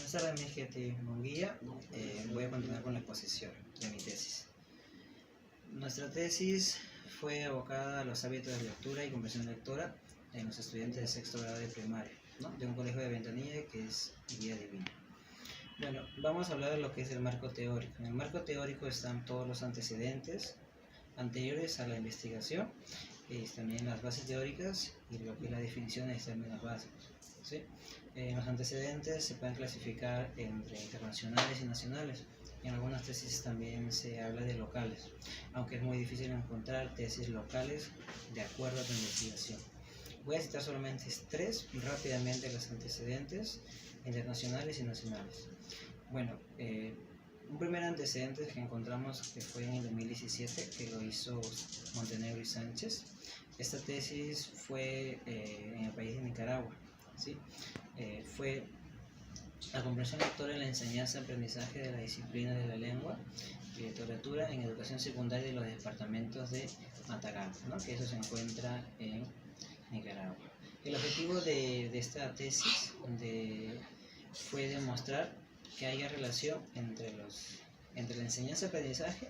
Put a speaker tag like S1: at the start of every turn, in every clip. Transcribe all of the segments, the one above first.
S1: César Mejete Munguía. Voy a continuar con la exposición de mi tesis. Nuestra tesis fue abocada a los hábitos de lectura y comprensión lectora en los estudiantes de sexto grado de primaria, ¿no?, de un colegio de Ventanilla que es Guía Divina. Bueno, vamos a hablar de lo que es el marco teórico. En el marco teórico están todos los antecedentes anteriores a la investigación, también las bases teóricas y lo que es la definición de términos básicos, ¿sí? Los antecedentes se pueden clasificar entre internacionales y nacionales. En algunas tesis también se habla de locales, aunque es muy difícil encontrar tesis locales de acuerdo a tu investigación. Voy a citar solamente tres rápidamente: los antecedentes internacionales y nacionales. Bueno, un primer antecedente que encontramos que fue en el 2017, que lo hizo Montenegro y Sánchez. Esta tesis fue en el país de Nicaragua, ¿sí? Fue la comprensión lectora en la enseñanza y aprendizaje de la disciplina de la lengua y literatura en educación secundaria de los departamentos de Matagalpa, ¿no?, que eso se encuentra en Nicaragua. El objetivo de esta tesis fue demostrar que haya relación entre la enseñanza y aprendizaje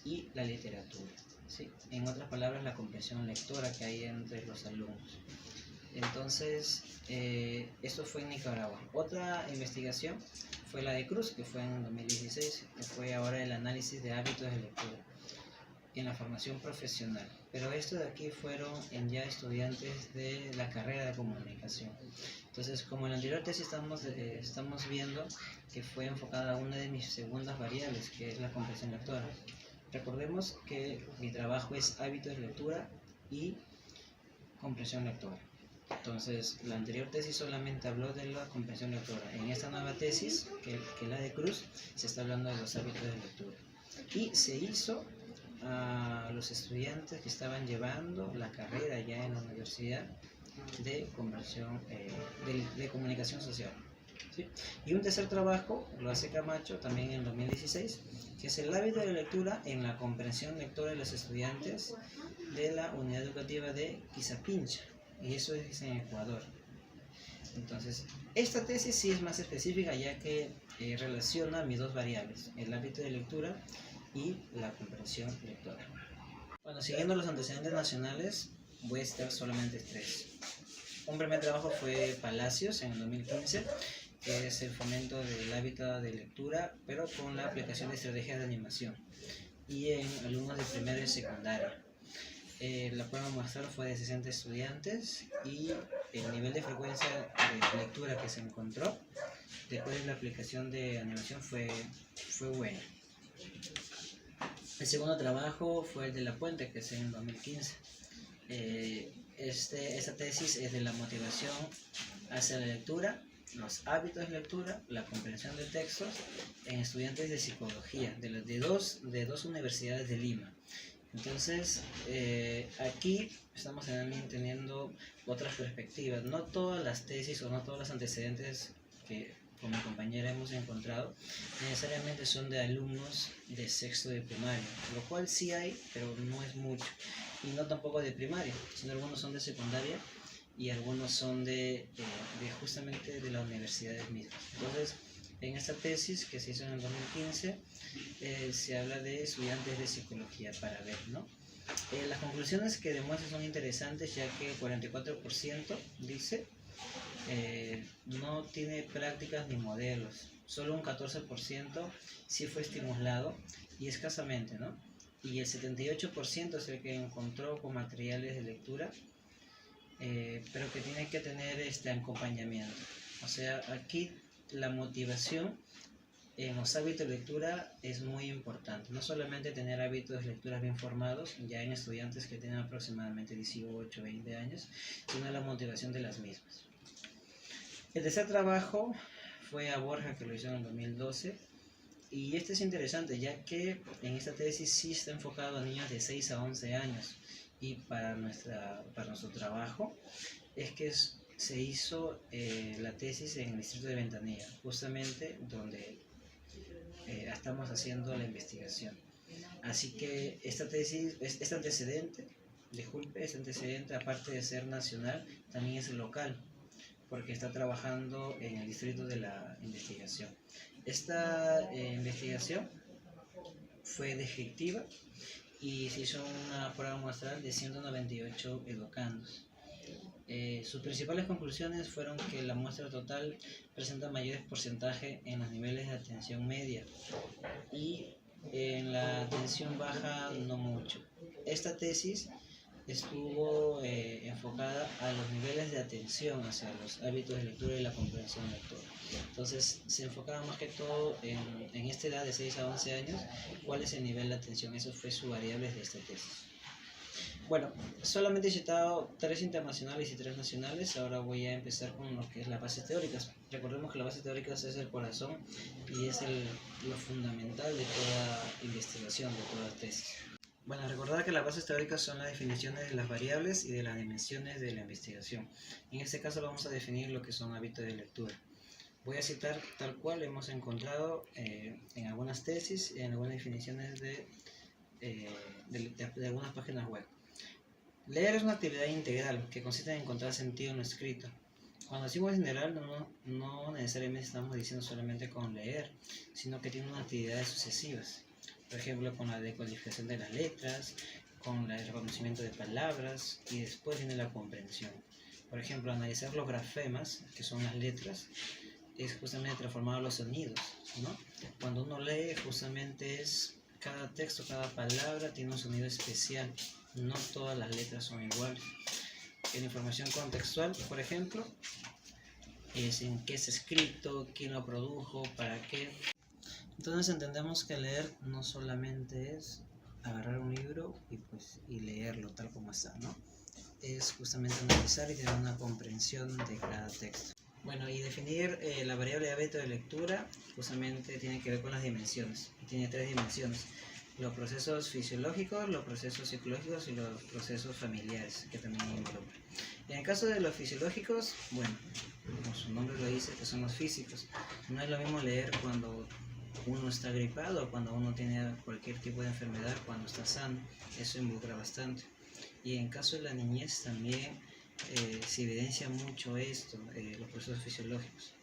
S1: y la literatura, ¿sí? En otras palabras, la comprensión lectora que hay entre los alumnos. Entonces, esto fue en Nicaragua. Otra investigación fue la de Cruz, que fue en 2016, que fue ahora el análisis de hábitos de lectura en la formación profesional. Pero estos de aquí fueron ya estudiantes de la carrera de comunicación. Entonces, como en la anterior tesis estamos viendo que fue enfocada a una de mis segundas variables, que es la comprensión lectora. Recordemos que mi trabajo es hábitos de lectura y comprensión lectora. Entonces, la anterior tesis solamente habló de la comprensión lectora. En esta nueva tesis, que es la de Cruz, se está hablando de los hábitos de lectura. Y se hizo a los estudiantes que estaban llevando la carrera ya en la universidad de conversión, de comunicación social, ¿sí? Y un tercer trabajo lo hace Camacho también en 2016, que es el hábito de lectura en la comprensión lectora de los estudiantes de la unidad educativa de Quizapincha, y eso es en Ecuador. Entonces, esta tesis sí es más específica, ya que relaciona mis dos variables, el hábito de lectura y la comprensión lectora. Bueno, siguiendo los antecedentes nacionales, voy a citar solamente tres. Un primer trabajo fue Palacios en el 2015, que es el fomento del hábito de lectura, pero con la aplicación de estrategias de animación y en alumnos de primaria y secundaria. La prueba muestral fue de 60 estudiantes y el nivel de frecuencia de lectura que se encontró después de la aplicación de animación fue bueno. El segundo trabajo fue el de La Puente, que es en 2015. Esta tesis es de la motivación hacia la lectura, los hábitos de lectura, la comprensión de textos en estudiantes de psicología de dos universidades de Lima. Entonces, aquí estamos también teniendo otras perspectivas. No todas las tesis o no todos los antecedentes que con mi compañera hemos encontrado necesariamente son de alumnos de sexto de primaria, lo cual sí hay, pero no es mucho, y no tampoco de primaria, sino algunos son de secundaria y algunos son justamente de las universidades mismas. Entonces, en esta tesis que se hizo en el 2015, se habla de estudiantes de psicología para ver, ¿no? Las conclusiones que demuestran son interesantes, ya que el 44% dice no tiene prácticas ni modelos, solo un 14% sí fue estimulado y escasamente, ¿no? Y el 78% es el que encontró con materiales de lectura, pero que tiene que tener este acompañamiento. O sea, aquí la motivación en los hábitos de lectura es muy importante. No solamente tener hábitos de lectura bien formados, ya en estudiantes que tienen aproximadamente 18 o 20 años, sino la motivación de las mismas. El tercer trabajo fue a Borja, que lo hizo en el 2012, y este es interesante, ya que en esta tesis sí está enfocado a niños de 6 a 11 años, y para nuestro trabajo es que se hizo la tesis en el distrito de Ventanilla, justamente donde estamos haciendo la investigación. Así que esta tesis, este antecedente, aparte de ser nacional, también es local, porque está trabajando en el distrito de la investigación. Esta investigación fue descriptiva y se hizo una prueba muestral de 198 educandos. Sus principales conclusiones fueron que la muestra total presenta mayores porcentajes en los niveles de atención media y en la atención baja no mucho. Esta tesis estuvo enfocada a los niveles de atención hacia los hábitos de lectura y la comprensión lectora. Entonces se enfocaba más que todo en esta edad de 6 a 11 años, cuál es el nivel de atención. Eso fue su variable de esta tesis. Bueno, solamente he citado 3 internacionales y 3 nacionales. Ahora voy a empezar con lo que es las bases teóricas. Recordemos que las bases teóricas es el corazón y es lo fundamental de toda investigación, de toda tesis. Bueno, recordar que las bases teóricas son las definiciones de las variables y de las dimensiones de la investigación. En este caso vamos a definir lo que son hábitos de lectura. Voy a citar tal cual hemos encontrado en algunas tesis, en algunas definiciones de algunas páginas web. Leer es una actividad integral que consiste en encontrar sentido en lo escrito. Cuando decimos en general, no necesariamente estamos diciendo solamente con leer, sino que tiene unas actividades sucesivas. Por ejemplo, con la decodificación de las letras, con el reconocimiento de palabras y después viene la comprensión. Por ejemplo, analizar los grafemas, que son las letras, es justamente transformar los sonidos, ¿no? Cuando uno lee, justamente es cada texto, cada palabra tiene un sonido especial. No todas las letras son iguales. En información contextual, por ejemplo, es en qué es escrito, quién lo produjo, para qué. Entonces entendemos que leer no solamente es agarrar un libro y leerlo tal como está, ¿no? Es justamente analizar y tener una comprensión de cada texto. Bueno, y definir la variable de hábito de lectura justamente tiene que ver con las dimensiones. Tiene 3 dimensiones: los procesos fisiológicos, los procesos psicológicos y los procesos familiares, que también involucran. En el caso de los fisiológicos, bueno, como su nombre lo dice, que son los físicos. No es lo mismo leer cuando uno está gripado o cuando uno tiene cualquier tipo de enfermedad, cuando está sano. Eso involucra bastante. Y en caso de la niñez también se evidencia mucho esto, los procesos fisiológicos.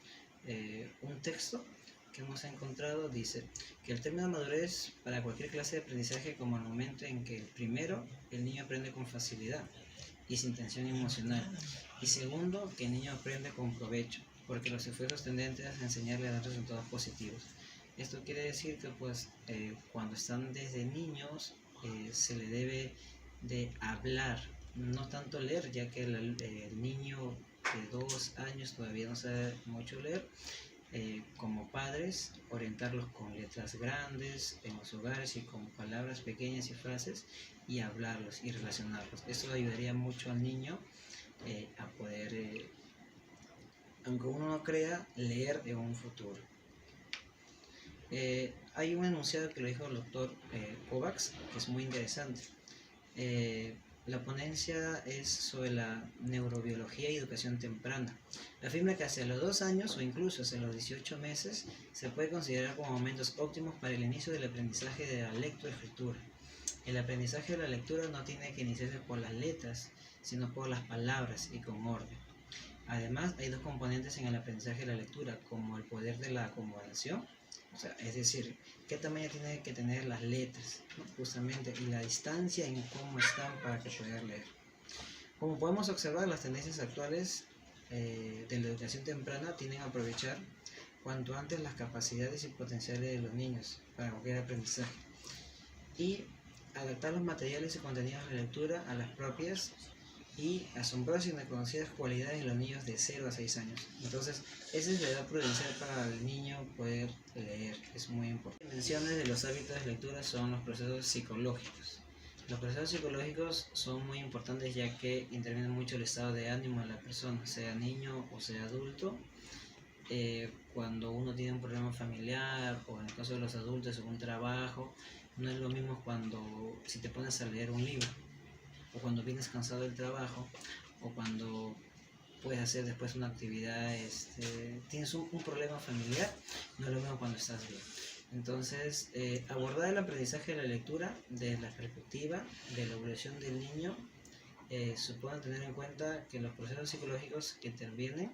S1: Un texto que hemos encontrado dice que el término madurez para cualquier clase de aprendizaje como el momento en que primero el niño aprende con facilidad y sin tensión emocional, y segundo que el niño aprende con provecho porque los esfuerzos tendentes a enseñarle a dar resultados positivos. Esto quiere decir que cuando están desde niños se le debe de hablar, no tanto leer, ya que el niño de 2 años todavía no sabe mucho leer. Como padres, orientarlos con letras grandes en los hogares y con palabras pequeñas y frases, y hablarlos y relacionarlos. Esto ayudaría mucho al niño a poder, aunque uno no crea, leer en un futuro. Hay un enunciado que lo dijo el doctor Kovacs, que es muy interesante. La ponencia es sobre la neurobiología y educación temprana. Afirma que hacia los 2 años o incluso hacia los 18 meses se puede considerar como momentos óptimos para el inicio del aprendizaje de la lectoescritura. El aprendizaje de la lectura no tiene que iniciarse por las letras, sino por las palabras y con orden. Además, hay 2 componentes en el aprendizaje de la lectura, como el poder de la acomodación, es decir, qué tamaño tienen que tener las letras, ¿no? Justamente, y la distancia en cómo están para que puedan leer. Como podemos observar, las tendencias actuales de la educación temprana tienden a aprovechar cuanto antes las capacidades y potenciales de los niños para cualquier aprendizaje y adaptar los materiales y contenidos de lectura a las propias y asombrosas y reconocidas cualidades de los niños de 0 a 6 años. Entonces, esa es la edad prudencial para el niño poder leer, es muy importante. Las dimensiones de los hábitos de lectura son los procesos psicológicos. Los procesos psicológicos son muy importantes ya que intervienen mucho el estado de ánimo de la persona, sea niño o sea adulto. Cuando uno tiene un problema familiar o en el caso de los adultos un trabajo, no es lo mismo si te pones a leer un libro, o cuando vienes cansado del trabajo, o cuando puedes hacer después una actividad, tienes un problema familiar, no es lo mismo cuando estás bien. Entonces, abordar el aprendizaje de la lectura desde la perspectiva de la evolución del niño, supone tener en cuenta que los procesos psicológicos que intervienen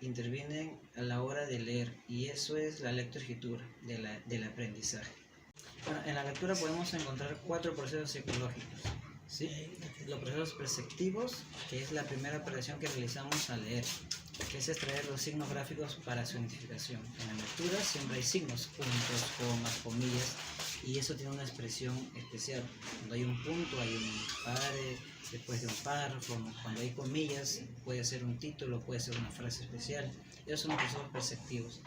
S1: intervienen a la hora de leer, y eso es la lectoescritura del aprendizaje. Bueno, en la lectura podemos encontrar 4 procesos psicológicos, ¿sí? Los procesos perceptivos, que es la primera operación que realizamos al leer, que es extraer los signos gráficos para su identificación. En la lectura siempre hay signos, puntos, comas, comillas, y eso tiene una expresión especial. Cuando hay un punto, hay un pare después de un párrafo. Cuando hay comillas, puede ser un título, puede ser una frase especial. Esos son los procesos perceptivos.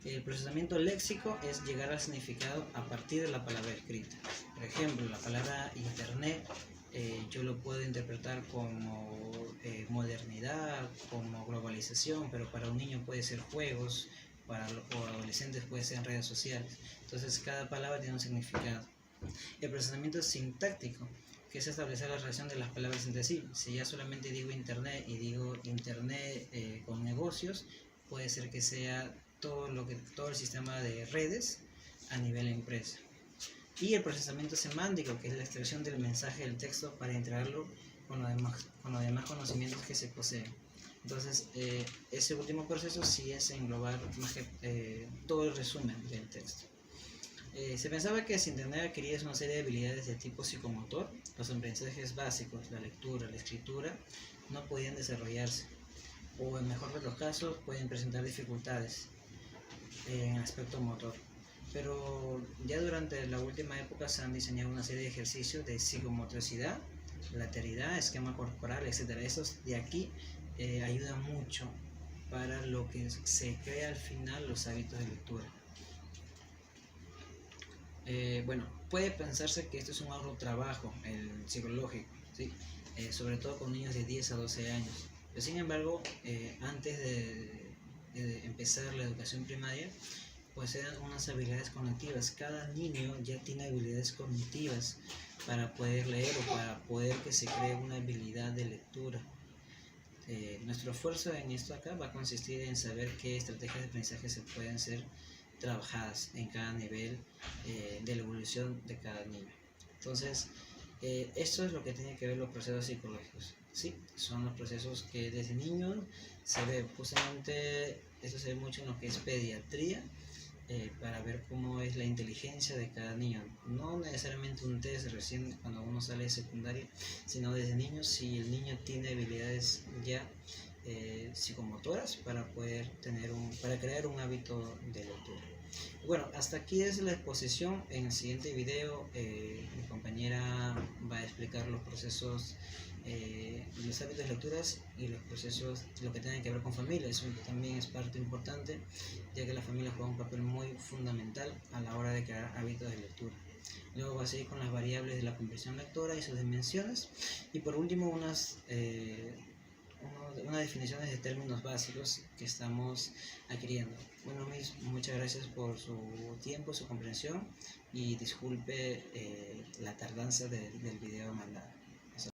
S1: El procesamiento léxico es llegar al significado a partir de la palabra escrita. Por ejemplo, la palabra internet, yo lo puedo interpretar como modernidad, como globalización, pero para un niño puede ser juegos, para los adolescentes puede ser redes sociales. Entonces cada palabra tiene un significado. El procesamiento sintáctico, que es establecer la relación de las palabras entre sí. Si ya solamente digo internet y digo internet con negocios, puede ser que sea todo el sistema de redes a nivel empresa. Y el procesamiento semántico, que es la extracción del mensaje del texto para integrarlo con los demás conocimientos que se poseen. Entonces, ese último proceso sí es englobar todo el resumen del texto. Se pensaba que si Internet adquiría una serie de habilidades de tipo psicomotor, los aprendizajes básicos, la lectura, la escritura, no podían desarrollarse, o en mejor de los casos pueden presentar dificultades en aspecto motor. Pero ya durante la última época se han diseñado una serie de ejercicios de psicomotricidad, lateralidad, esquema corporal, etc. Esos de aquí ayudan mucho para lo que se crea al final los hábitos de lectura. Bueno, puede pensarse que esto es un arduo trabajo, el psicológico, ¿sí? Sobre todo con niños de 10 a 12 años. Pero sin embargo, antes de empezar la educación primaria, pues eran unas habilidades cognitivas. Cada niño ya tiene habilidades cognitivas para poder leer o para poder que se cree una habilidad de lectura. Nuestro esfuerzo en esto acá va a consistir en saber qué estrategias de aprendizaje se pueden ser trabajadas en cada nivel de la evolución de cada niño. Entonces, esto es lo que tiene que ver los procesos psicológicos, ¿sí? Son los procesos que desde niños se ve. Justamente eso se ve mucho en lo que es pediatría, para ver cómo es la inteligencia de cada niño. No necesariamente un test recién cuando uno sale de secundaria, sino desde niños, si el niño tiene habilidades ya psicomotoras para poder para crear un hábito de lectura. Bueno, hasta aquí es la exposición. En el siguiente video mi compañera va a explicar los procesos, los hábitos de lecturas y los procesos, lo que tiene que ver con familia. Eso también es parte importante, ya que la familia juega un papel muy fundamental a la hora de crear hábitos de lectura. Luego va a seguir con las variables de la comprensión lectora y sus dimensiones, y por último unas definiciones de términos básicos que estamos adquiriendo. Bueno, Miss, muchas gracias por su tiempo, su comprensión, y disculpe la tardanza del video mandado.